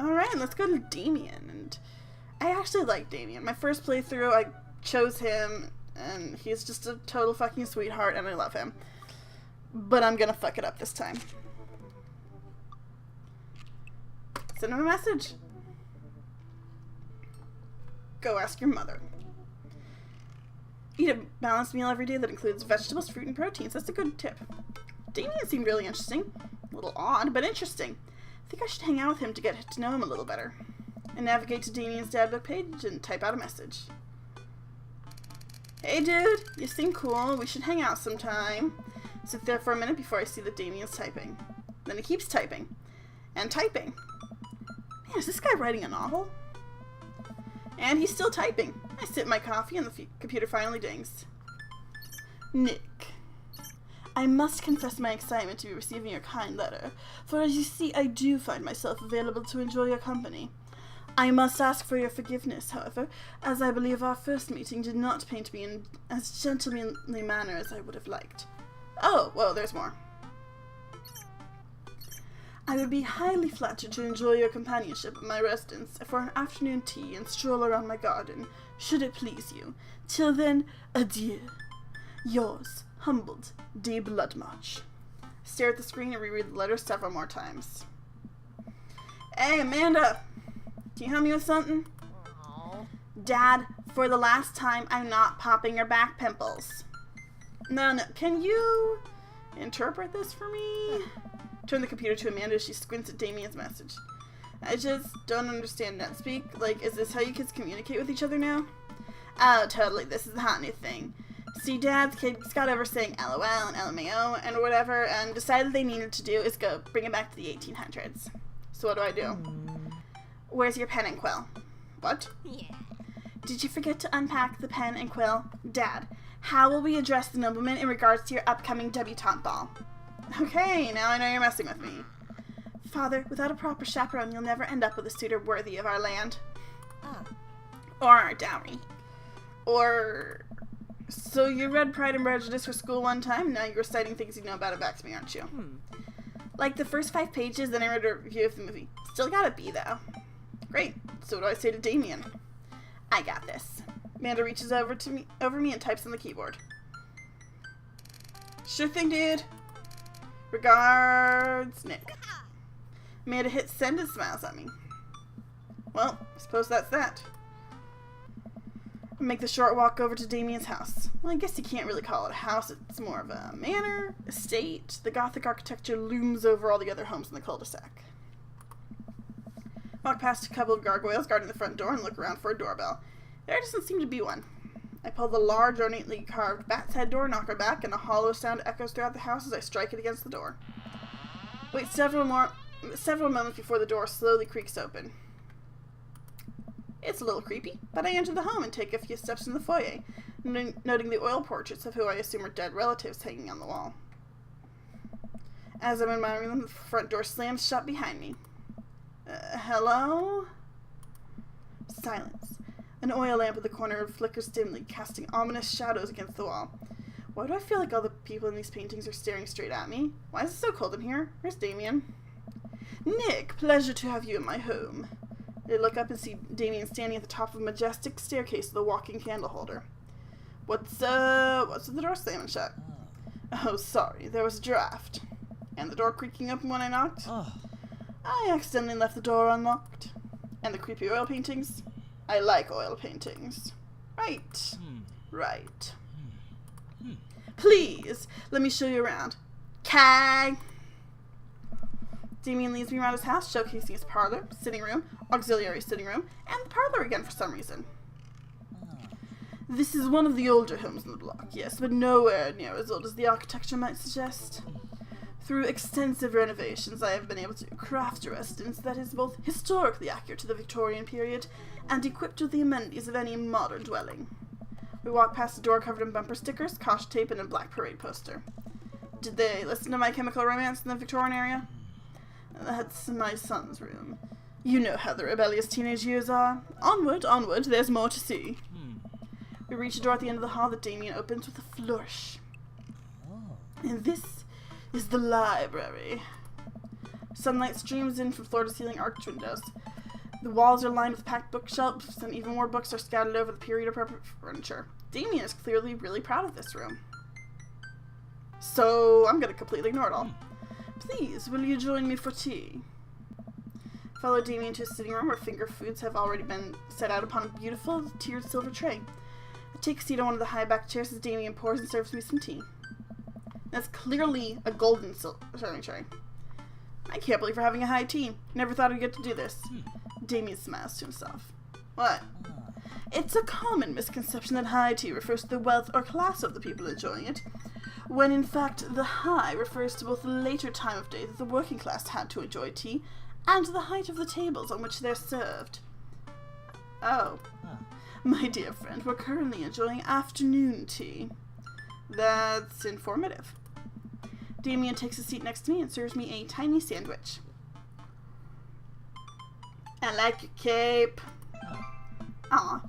Alright, let's go to Damien. And I actually like Damien. My first playthrough, I chose him, and he's just a total fucking sweetheart, and I love him. But I'm gonna fuck it up this time. Send him a message. Go ask your mother. Eat a balanced meal every day that includes vegetables, fruit, and proteins. That's a good tip. Damien seemed really interesting. A little odd, but interesting. I think I should hang out with him to get to know him a little better. And navigate to Damien's dadbook page and type out a message. Hey dude, you seem cool. We should hang out sometime. Sit there for a minute before I see that Damien's typing. Then he keeps typing. And typing. Man, is this guy writing a novel? And he's still typing. I sip my coffee and the computer finally dings. Nick. I must confess my excitement to be receiving your kind letter, for as you see, I do find myself available to enjoy your company. I must ask for your forgiveness, however, as I believe our first meeting did not paint me in as gentlemanly manner as I would have liked. Oh, well, there's more. I would be highly flattered to enjoy your companionship at my residence for an afternoon tea and stroll around my garden, should it please you. Till then, adieu. Yours, humbled, D. Bloodmarch. Stare at the screen and reread the letter several more times. Hey, Amanda! Can you help me with something? Aww. Dad, for the last time, I'm not popping your back pimples. No, can you interpret this for me? Turn the computer to Amanda as she squints at Damien's message. I just don't understand NetSpeak. Like, is this how you kids communicate with each other now? Oh, totally. This is the hot new thing. See, Dad's kids got over saying LOL and LMAO and whatever, and decided they needed to do is go bring it back to the 1800s. So what do I do? Where's your pen and quill? What? Yeah. Did you forget to unpack the pen and quill? Dad, how will we address the nobleman in regards to your upcoming debutante ball? Okay, now I know you're messing with me. Father, without a proper chaperone, you'll never end up with a suitor worthy of our land. Oh. Or our dowry. Or... So you read Pride and Prejudice for school one time, now you're reciting things you know about it back to me, aren't you? Like the first 5 pages, then I read a review of the movie. Still got a B, though. Great. So what do I say to Damien? I got this. Amanda reaches over me and types on the keyboard. Sure thing, dude. Regards, Nick. Amanda hits send and smiles at me. Well, I suppose that's that. I make the short walk over to Damien's house. Well, I guess you can't really call it a house. It's more of a manor, estate. The Gothic architecture looms over all the other homes in the cul-de-sac. Walk past a couple of gargoyles guarding the front door and look around for a doorbell. There doesn't seem to be one. I pull the large, ornately carved bat's head door knocker back, and a hollow sound echoes throughout the house as I strike it against the door. Wait several moments before the door slowly creaks open. It's a little creepy, but I enter the home and take a few steps in the foyer, noting the oil portraits of who I assume are dead relatives hanging on the wall. As I'm admiring them, the front door slams shut behind me. Hello? Silence. An oil lamp in the corner flickers dimly, casting ominous shadows against the wall. Why do I feel like all the people in these paintings are staring straight at me? Why is it so cold in here? Where's Damien? Nick, pleasure to have you in my home. I look up and see Damien standing at the top of a majestic staircase with a walking candle holder. What's with the door slamming shut? Oh, sorry, there was a draft. And the door creaking open when I knocked? I accidentally left the door unlocked. And the creepy oil paintings? I like oil paintings. Right. Right. Please, let me show you around. Kang! Damien leads me around his house, showcasing his parlor, sitting room, auxiliary sitting room, and the parlor again for some reason. This is one of the older homes in the block, yes, but nowhere near as old as the architecture might suggest. Through extensive renovations, I have been able to craft a residence that is both historically accurate to the Victorian period and equipped with the amenities of any modern dwelling. We walk past a door covered in bumper stickers, caution tape, and a black parade poster. Did they listen to My Chemical Romance in the Victorian area? That's my son's room. You know how the rebellious teenage years are. Onward, onward, there's more to see. We reach a door at the end of the hall that Damien opens with a flourish. And this is the library. Sunlight streams in from floor-to-ceiling arched windows. The walls are lined with packed bookshelves, and even more books are scattered over the period-appropriate furniture. Damien is clearly really proud of this room. So, I'm gonna completely ignore it all. Please, will you join me for tea? Follow Damien to his sitting room where finger foods have already been set out upon a beautiful, tiered silver tray. I take a seat on one of the high-backed chairs as Damien pours and serves me some tea. That's clearly a golden serving tray. I can't believe we're having a high tea. Never thought I'd get to do this. Damien smiles to himself. What? It's a common misconception that high tea refers to the wealth or class of the people enjoying it, when in fact the high refers to both the later time of day that the working class had to enjoy tea and the height of the tables on which they're served. Oh. My dear friend, we're currently enjoying afternoon tea. That's informative. Damien takes a seat next to me and serves me a tiny sandwich. I like your cape. Ah,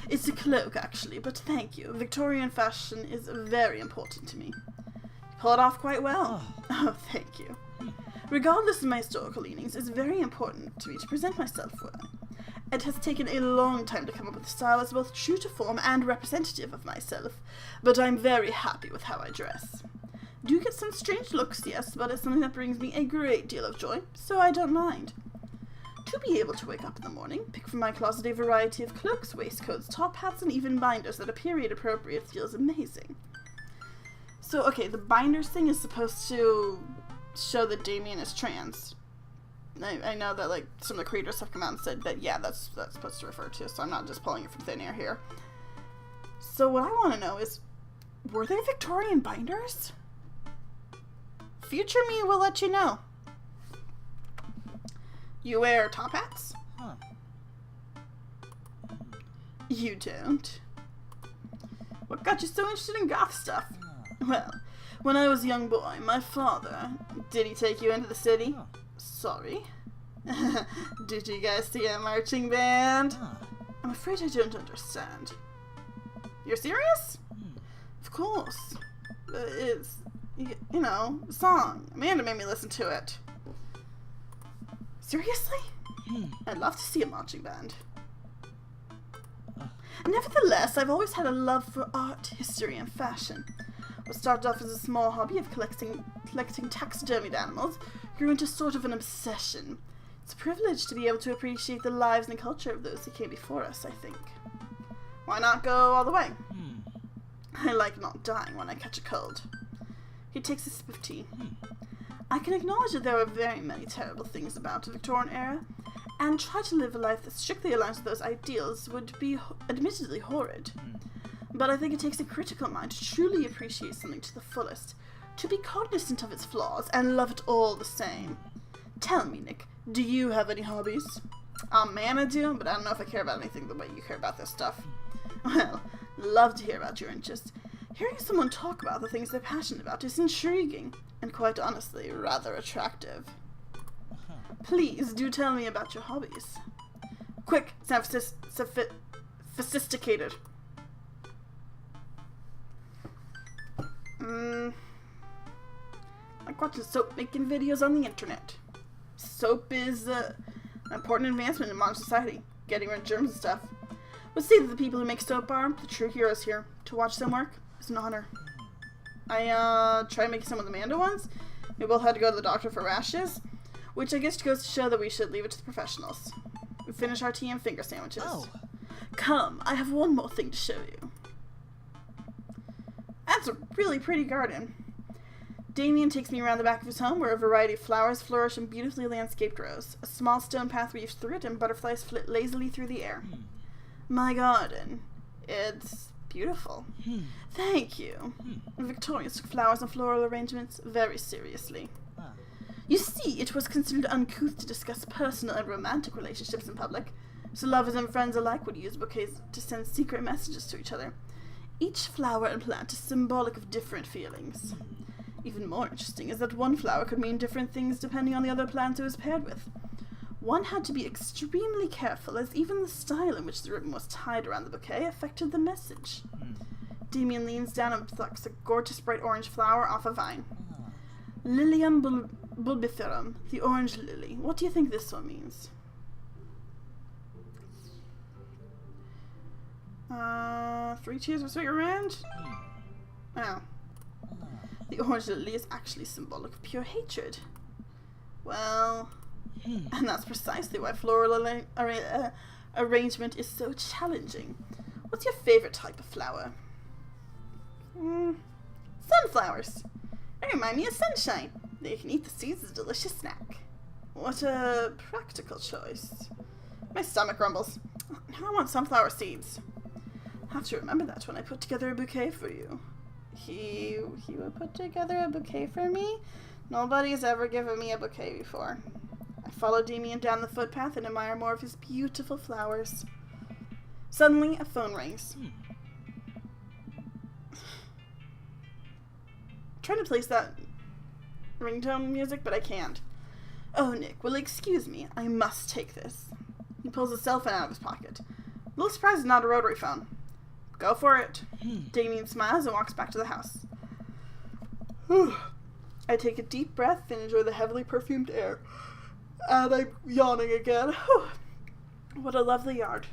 it's a cloak actually, but thank you. Victorian fashion is very important to me. You pull it off quite well. Oh, thank you. Regardless of my historical leanings, it's very important to me to present myself well. It has taken a long time to come up with a style that's both true to form and representative of myself, but I'm very happy with how I dress. Do get some strange looks, yes, but it's something that brings me a great deal of joy, so I don't mind. To be able to wake up in the morning, pick from my closet a variety of cloaks, waistcoats, top hats, and even binders that are period appropriate feels amazing. So, okay, the binders thing is supposed to show that Damien is trans. I know that, like, some of the creators have come out and said that, yeah, that's supposed to refer to, so I'm not just pulling it from thin air here. So what I want to know is, were they Victorian binders? Future me will let you know. You wear top hats? You don't. What got you so interested in goth stuff? Well, when I was a young boy, my father... Did he take you into the city? Sorry. Did you guys see a marching band? I'm afraid I don't understand. You're serious? Of course. It's, you know, a song. Amanda made me listen to it. Seriously? I'd love to see a marching band. Nevertheless, I've always had a love for art, history, and fashion. What started off as a small hobby of collecting taxidermied animals grew into sort of an obsession. It's a privilege to be able to appreciate the lives and culture of those who came before us, I think. Why not go all the way? I like not dying when I catch a cold. He takes a sip of tea. I can acknowledge that there are very many terrible things about the Victorian era, and try to live a life that strictly aligns with those ideals would be admittedly horrid. But I think it takes a critical mind to truly appreciate something to the fullest, to be cognizant of its flaws and love it all the same. Tell me, Nick, do you have any hobbies? Man, I do, but I don't know if I care about anything the way you care about this stuff. Well, love to hear about your interests. Hearing someone talk about the things they're passionate about is intriguing, and quite honestly, rather attractive. Please, do tell me about your hobbies. Quick, sound sophisticated. Like watching soap making videos on the internet. Soap is an important advancement in modern society, getting rid of germs and stuff. But see that the people who make soap are the true heroes here. To watch them work is an honor. I tried making some of the Amanda ones. We both had to go to the doctor for rashes, which I guess goes to show that we should leave it to the professionals. We finish our tea and finger sandwiches. Oh. Come, I have one more thing to show you. That's a really pretty garden. Damien takes me around the back of his home where a variety of flowers flourish and beautifully landscaped rows. A small stone path weaves through it and butterflies flit lazily through the air. My garden. It's beautiful. Thank you. Victorians took flowers and floral arrangements very seriously. You see, it was considered uncouth to discuss personal and romantic relationships in public, so lovers and friends alike would use bouquets to send secret messages to each other. Each flower and plant is symbolic of different feelings. Even more interesting is that one flower could mean different things depending on the other plant it was paired with. One had to be extremely careful, as even the style in which the ribbon was tied around the bouquet affected the message. Damien leans down and plucks a gorgeous bright orange flower off a vine. Lilium Bulbiferum, the orange lily. What do you think this one means? 3 cheers for sweet revenge? Oh. The orange lily is actually symbolic of pure hatred. Well, and that's precisely why floral arrangement is so challenging. What's your favorite type of flower? Sunflowers. They remind me of sunshine. You can eat the seeds as a delicious snack. What a practical choice. My stomach rumbles. Now I want sunflower seeds. I'll have to remember that when I put together a bouquet for you. He would put together a bouquet for me? Nobody's ever given me a bouquet before. I follow Damien down the footpath and admire more of his beautiful flowers. Suddenly, a phone rings. Trying to place that ringtone music, but I can't. Oh, Nick, will you excuse me? I must take this. He pulls his cell phone out of his pocket. A little surprised it's not a rotary phone. Go for it. Damien smiles and walks back to the house. I take a deep breath and enjoy the heavily perfumed air. And I'm yawning again. What a lovely yard.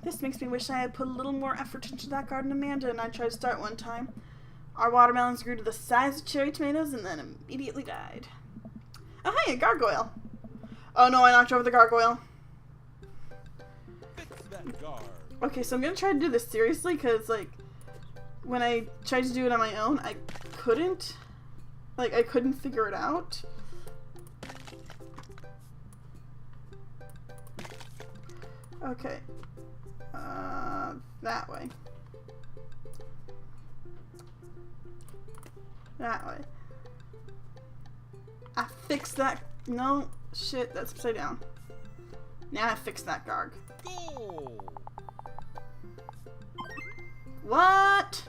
This makes me wish I had put a little more effort into that garden Amanda and I tried to start one time. Our watermelons grew to the size of cherry tomatoes and then immediately died. Oh, hey, a gargoyle. Oh no, I knocked over the gargoyle. Fix that guard. Okay, so I'm gonna try to do this seriously, because, like, when I tried to do it on my own, I couldn't. Like, I couldn't figure it out. Okay. That way. That way. I fixed that. No, shit, that's upside down. Now I fixed that garg. Go. What?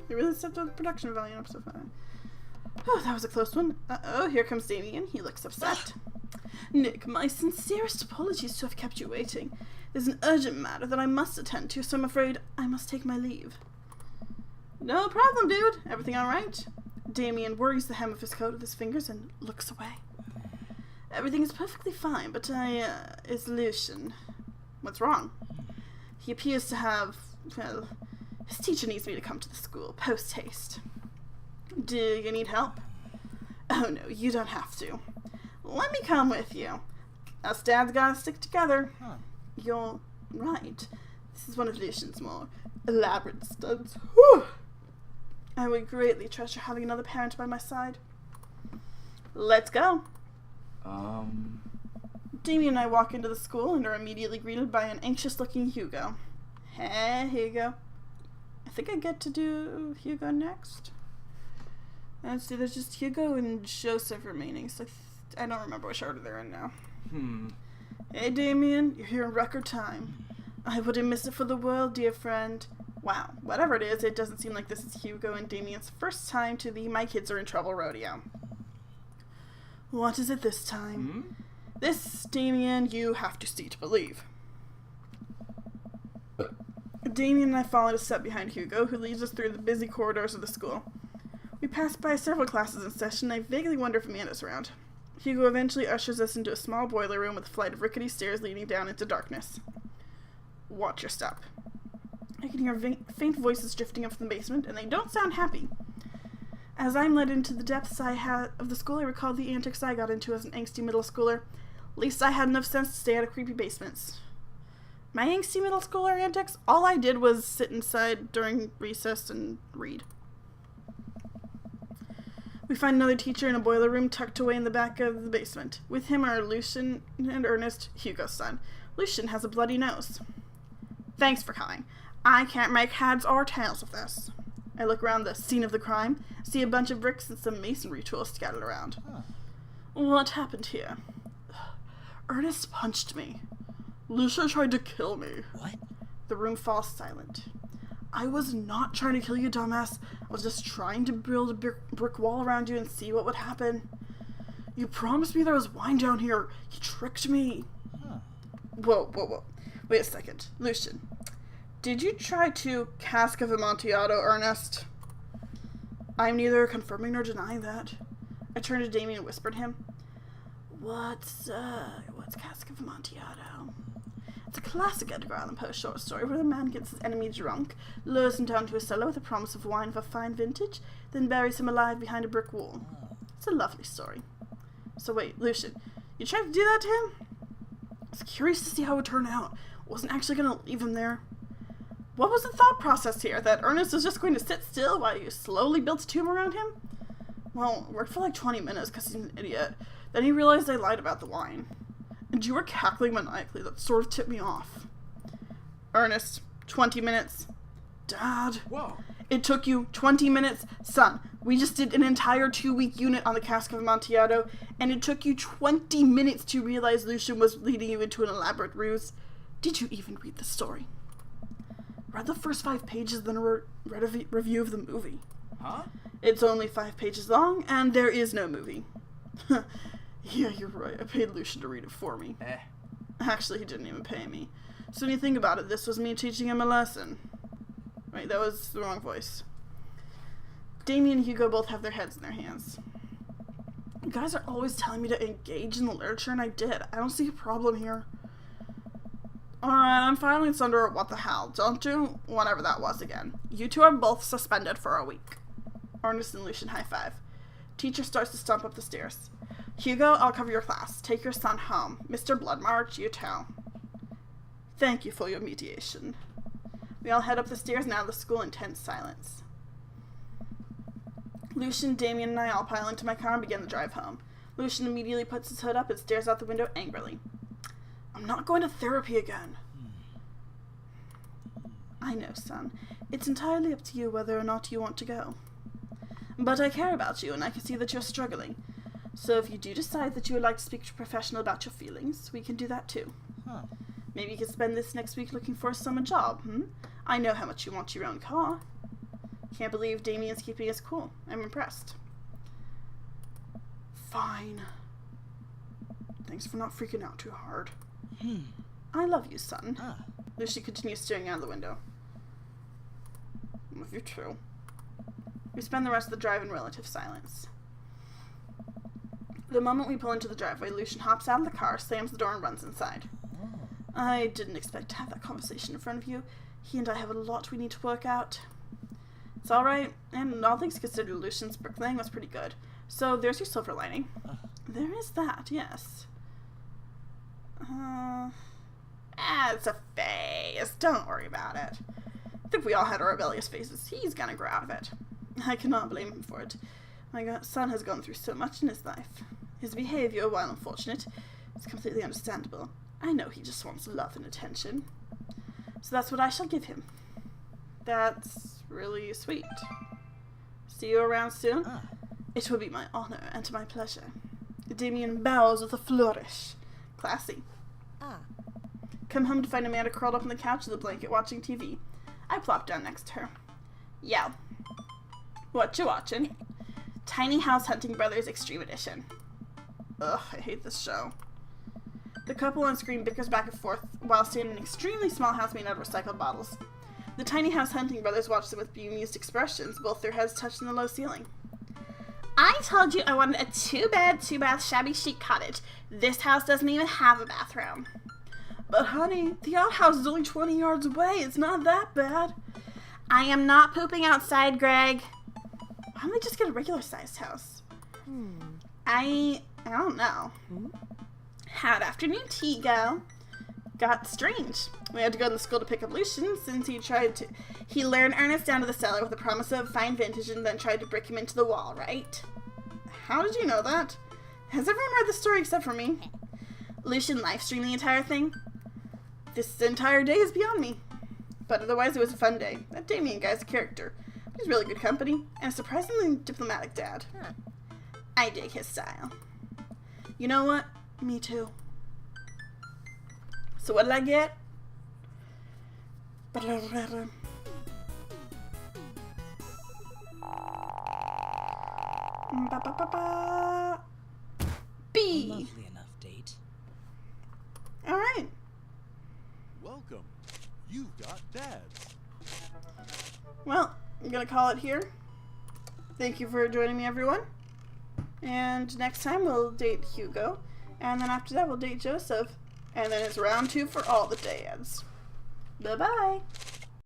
They really stepped up the production value in episode 5. Oh, that was a close one. Uh-oh, here comes Damien. He looks upset. Nick, my sincerest apologies to have kept you waiting. There's an urgent matter that I must attend to, so I'm afraid I must take my leave. No problem, dude. Everything alright? Damien worries the hem of his coat with his fingers and looks away. Everything is perfectly fine, but it's Lucian. What's wrong? He appears to have, well, his teacher needs me to come to the school, post-haste. Do you need help? Oh no, you don't have to. Let me come with you. Us dads gotta stick together. Huh. You're right. This is one of Lucian's more elaborate stunts. Whew. I would greatly treasure having another parent by my side. Let's go. Damien and I walk into the school and are immediately greeted by an anxious-looking Hugo. Hey, Hugo. I think I get to do Hugo next. Let's see, there's just Hugo and Joseph remaining, so I don't remember which order they're in now. Hey, Damien, you're here in record time. I wouldn't miss it for the world, dear friend. Wow, whatever it is, it doesn't seem like this is Hugo and Damien's first time to the My Kids Are in Trouble rodeo. What is it this time? This, Damien, you have to see to believe. Damien and I followed a step behind Hugo, who leads us through the busy corridors of the school. We pass by several classes in session, and I vaguely wonder if Amanda's around. Hugo eventually ushers us into a small boiler room with a flight of rickety stairs leading down into darkness. Watch your step. I can hear faint voices drifting up from the basement, and they don't sound happy. As I'm led into the depths of the school, I recall the antics I got into as an angsty middle schooler. At least I had enough sense to stay out of creepy basements. My angsty middle schooler antics, all I did was sit inside during recess and read. We find another teacher in a boiler room tucked away in the back of the basement. With him are Lucian and Ernest, Hugo's son. Lucian has a bloody nose. Thanks for coming. I can't make heads or tails of this. I look around the scene of the crime, see a bunch of bricks and some masonry tools scattered around. What happened here? Ernest punched me. Lucia tried to kill me. What? The room falls silent. I was not trying to kill you, dumbass. I was just trying to build a brick wall around you and see what would happen. You promised me there was wine down here. He tricked me. Whoa. Wait a second. Lucian, did you try to cask of Amontillado, Ernest? I'm neither confirming nor denying that. I turned to Damien and whispered to him, What's Cask of Amontillado? It's a classic Edgar Allan Poe short story where the man gets his enemy drunk, lures him down to a cellar with a promise of wine of a fine vintage, then buries him alive behind a brick wall. It's a lovely story. So wait, Lucian, you tried to do that to him? I was curious to see how it would turn out. Wasn't actually going to leave him there. What was the thought process here? That Ernest was just going to sit still while you slowly built a tomb around him? Well, it worked for like 20 minutes because he's an idiot. Then he realized I lied about the wine. And you were cackling maniacally. That sort of tipped me off. Ernest, 20 minutes. Dad. Whoa. It took you 20 minutes? Son, we just did an entire 2-week unit on the Cask of Amontillado, and it took you 20 minutes to realize Lucian was leading you into an elaborate ruse. Did you even read the story? Read the first 5 pages, then read a review of the movie. Huh? It's only 5 pages long, and there is no movie. Yeah, you're right. I paid Lucian to read it for me. Actually, he didn't even pay me. So when you think about it, this was me teaching him a lesson. Wait, that was the wrong voice. Damien and Hugo both have their heads in their hands. You guys are always telling me to engage in the literature, and I did. I don't see a problem here. Alright, I'm filing this under what the hell. Don't do whatever that was again. You two are both suspended for a week. Ernest and Lucian high five. Teacher starts to stomp up the stairs. Hugo, I'll cover your class. Take your son home. Mr. Bloodmarch, you too. Thank you for your mediation. We all head up the stairs and out of the school in tense silence. Lucian, Damien, and I all pile into my car and begin the drive home. Lucian immediately puts his hood up and stares out the window angrily. I'm not going to therapy again. I know, son. It's entirely up to you whether or not you want to go. But I care about you, and I can see that you're struggling. So if you do decide that you would like to speak to a professional about your feelings, we can do that too. Huh. Maybe you can spend this next week looking for a summer job, I know how much you want your own car. Can't believe Damien's keeping us cool. I'm impressed. Fine. Thanks for not freaking out too hard. I love you, son. Lucy continues staring out of the window. Love you too. We spend the rest of the drive in relative silence. The moment we pull into the driveway, Lucian hops out of the car, slams the door, and runs inside. I didn't expect to have that conversation in front of you. He and I have a lot we need to work out. It's alright, and all things considered, Lucian's bricklaying was pretty good. So there's your silver lining. There is that, yes. It's a phase. Don't worry about it. I think we all had our rebellious phases. He's gonna grow out of it. I cannot blame him for it. My son has gone through so much in his life. His behavior, while unfortunate, is completely understandable. I know he just wants love and attention. So that's what I shall give him. That's really sweet. See you around soon? It will be my honor and my pleasure. Damien bows with a flourish. Classy. Come home to find Amanda curled up on the couch with a blanket watching TV. I plop down next to her. Yell. What you watching? Tiny House Hunting Brothers Extreme Edition. Ugh, I hate this show. The couple on screen bickers back and forth while staying in an extremely small house made out of recycled bottles. The Tiny House Hunting Brothers watch them with bemused expressions, both their heads touching the low ceiling. I told you I wanted a 2-bed, 2-bath, shabby chic cottage. This house doesn't even have a bathroom. But honey, the outhouse is only 20 yards away. It's not that bad. I am not pooping outside, Greg. Why don't they just get a regular-sized house? I don't know. How'd afternoon tea go? Got strange. We had to go to the school to pick up Lucian since he lured Ernest down to the cellar with a promise of fine vintage and then tried to brick him into the wall, right? How did you know that? Has everyone read the story except for me? Lucian live-streamed the entire thing? This entire day is beyond me. But otherwise it was a fun day. That Damien guy's a character. He's really good company and a surprisingly diplomatic dad. I dig his style. You know what? Me too. So what did I get? B. A lovely enough date. All right. Welcome. You've got dads. Well, I'm gonna call it here. Thank you for joining me, everyone. And next time we'll date Hugo. And then after that we'll date Joseph. And then it's round 2 for all the dads. Bye-bye.